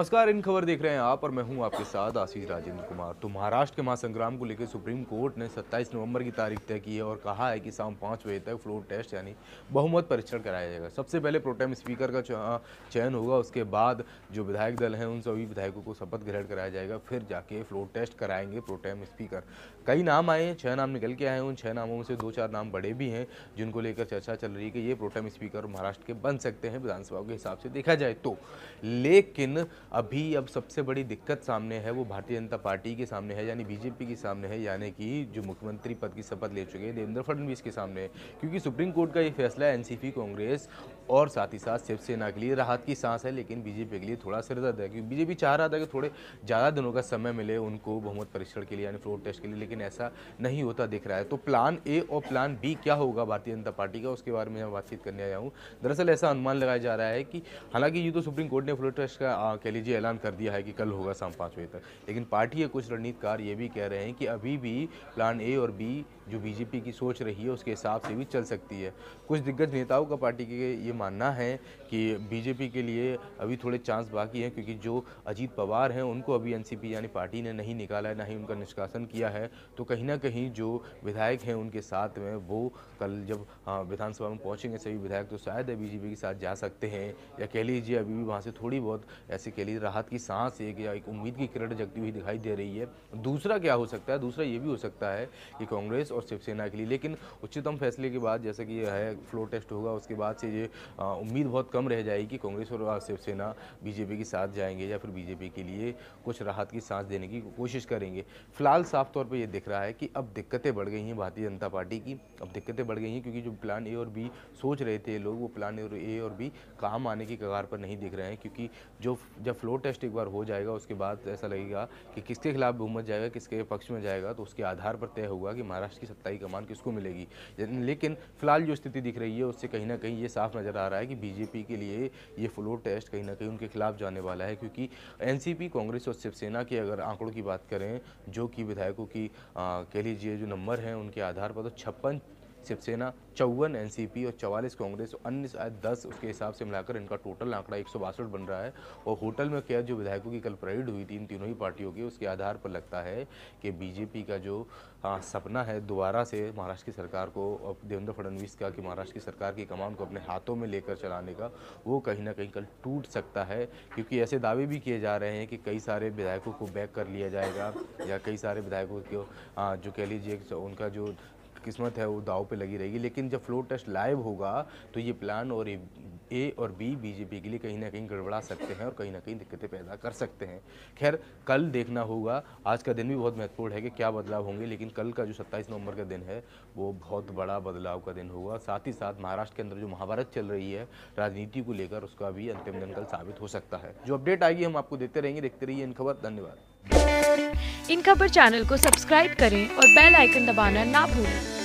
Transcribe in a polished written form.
नमस्कार, इन खबर देख रहे हैं आप और मैं हूं आपके साथ आशीष राजेंद्र कुमार। तो महाराष्ट्र के महासंग्राम को लेकर सुप्रीम कोर्ट ने 27 नवंबर की तारीख तय की है और कहा है कि शाम 5 बजे तक फ्लोर टेस्ट यानी बहुमत परीक्षण कराया जाएगा। सबसे पहले प्रोटेम स्पीकर का चयन होगा, उसके बाद जो विधायक दल हैं उन सभी विधायकों को शपथ ग्रहण कराया जाएगा, फिर जाके फ्लोर टेस्ट कराएंगे प्रोटेम स्पीकर। कई नाम आए हैं, 6 नाम निकल के आए हैं। उन 6 नामों में से 2-4 नाम बड़े भी हैं जिनको लेकर चर्चा चल रही है कि ये प्रोटेम स्पीकर महाराष्ट्र के बन सकते हैं विधानसभा के हिसाब से देखा जाए तो। लेकिन अब सबसे बड़ी दिक्कत सामने है, वो भारतीय जनता पार्टी के सामने है, यानी बीजेपी के सामने है, यानी कि जो मुख्यमंत्री पद की शपथ ले चुके हैं देवेंद्र फडणवीस के सामने है। क्योंकि सुप्रीम कोर्ट का ये फैसला एनसीपी, कांग्रेस और साथ ही साथ शिवसेना के लिए राहत की सांस है, लेकिन बीजेपी के लिए थोड़ा सिरदर्द है। क्योंकि बीजेपी चाह रहा था कि थोड़े ज़्यादा दिनों का समय मिले उनको बहुमत परीक्षण के लिए यानी फ्लोर टेस्ट के लिए, लेकिन ऐसा नहीं होता दिख रहा है। तो प्लान ए और प्लान बी क्या होगा भारतीय जनता पार्टी का, उसके बारे में मैं बातचीत करने आया हूँ। दरअसल ऐसा अनुमान लगाया जा रहा है कि हालांकि ये तो सुप्रीम कोर्ट ने फ्लोर टेस्ट का कह लीजिए ऐलान कर दिया है कि कल होगा शाम 5 बजे तक, लेकिन पार्टी के कुछ रणनीतिकार ये भी कह रहे हैं कि अभी भी प्लान ए और बी जो बीजेपी की सोच रही है उसके हिसाब से भी चल सकती है। कुछ दिग्गज नेताओं का पार्टी के ये मानना है कि बीजेपी के लिए अभी थोड़े चांस बाकी हैं, क्योंकि जो अजीत पवार हैं उनको अभी एनसीपी यानी पार्टी ने नहीं निकाला है, ना ही उनका निष्कासन किया है। तो कहीं ना कहीं जो विधायक हैं उनके साथ में वो कल जब विधानसभा में पहुंचेंगे सभी विधायक, तो शायद बीजेपी के साथ जा सकते हैं, या कह लीजिए अभी भी वहाँ से थोड़ी बहुत ऐसे कह लीजिए राहत की सांस एक उम्मीद की किरण जगती हुई दिखाई दे रही है। दूसरा क्या हो सकता है, दूसरा ये भी हो सकता है कि कांग्रेस और शिवसेना के लिए, लेकिन उच्चतम फैसले के बाद जैसा कि यह है फ्लोर टेस्ट होगा, उसके बाद से ये उम्मीद बहुत कम रह जाएगी कि कांग्रेस और शिवसेना बीजेपी के साथ जाएंगे या फिर बीजेपी के लिए कुछ राहत की सांस देने की कोशिश करेंगे। फिलहाल साफ तौर पर यह दिख रहा है कि अब दिक्कतें बढ़ गई हैं भारतीय जनता पार्टी की, अब दिक्कतें बढ़ गई हैं, क्योंकि जो प्लान ए और बी सोच रहे थे लोग, वो प्लान ए और बी काम आने की कगार पर नहीं दिख रहे हैं। क्योंकि जब फ्लोर टेस्ट एक बार हो जाएगा उसके बाद ऐसा लगेगा कि किसके खिलाफ बहुमत जाएगा, किसके पक्ष में जाएगा, तो उसके आधार पर तय होगा कि महाराष्ट्र की सत्ताई कमान किसको मिलेगी। लेकिन फिलहाल जो स्थिति दिख रही है उससे कहीं ना कहीं ये साफ नजर आ रहा है कि बीजेपी के लिए ये फ्लोर टेस्ट कहीं ना कहीं उनके खिलाफ जाने वाला है। क्योंकि एनसीपी, कांग्रेस और शिवसेना के अगर आंकड़ों की बात करें, जो कि विधायकों की कह लीजिए जो नंबर हैं उनके आधार पर, तो 56 शिवसेना, 54 एनसीपी और 44 कांग्रेस और अन्य शायद 10, उसके हिसाब से मिलाकर इनका टोटल आंकड़ा 162 बन रहा है। और होटल में कैद जो विधायकों की कल परेड हुई थी इन तीनों ही पार्टियों की, उसके आधार पर लगता है कि बीजेपी का जो सपना है दोबारा से महाराष्ट्र की सरकार को, देवेंद्र फडणवीस का, कि महाराष्ट्र की सरकार की कमान को अपने हाथों में लेकर चलाने का, वो कहीं ना कहीं कल टूट सकता है। क्योंकि ऐसे दावे भी किए जा रहे हैं कि कई सारे विधायकों को बैक कर लिया जाएगा, या कई सारे विधायकों को जो कह लीजिए उनका जो किस्मत है वो दाव पे लगी रहेगी। लेकिन जब फ्लोर टेस्ट लाइव होगा तो ये प्लान और ए और बी बीजेपी के लिए कहीं ना कहीं गड़बड़ा सकते हैं और कहीं ना कहीं दिक्कतें पैदा कर सकते हैं। खैर, कल देखना होगा। आज का दिन भी बहुत महत्वपूर्ण है कि क्या बदलाव होंगे, लेकिन कल का जो 27 नवंबर का दिन है वो बहुत बड़ा बदलाव का दिन होगा। साथ ही साथ महाराष्ट्र के अंदर जो महाभारत चल रही है राजनीति को लेकर, उसका भी अंतिम दिन कल साबित हो सकता है। जो अपडेट आएगी हम आपको देते रहेंगे। देखते रहिए इन खबर। धन्यवाद। इन खबर चैनल को सब्सक्राइब करें और बेल आइकन दबाना ना भूलें।